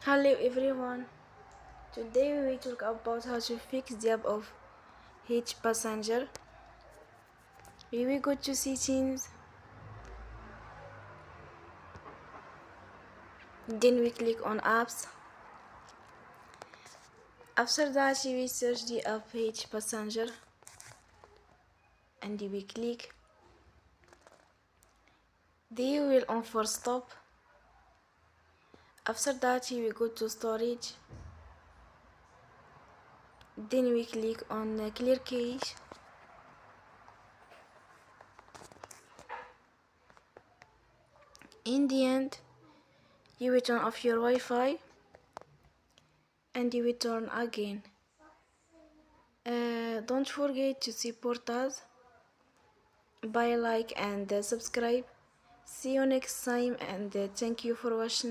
Hello everyone. Today we will talk about how to fix the app of Heetch passenger. We will go to settings. Then we click on apps. After that we will search the app Heetch passenger and we click. Then we will on for stop. After that we will go to storage. Then we click on clear cache. In the end, you will turn off your Wi-Fi and you will turn again. Don't forget to support us by like and subscribe. See you next time and thank you for watching.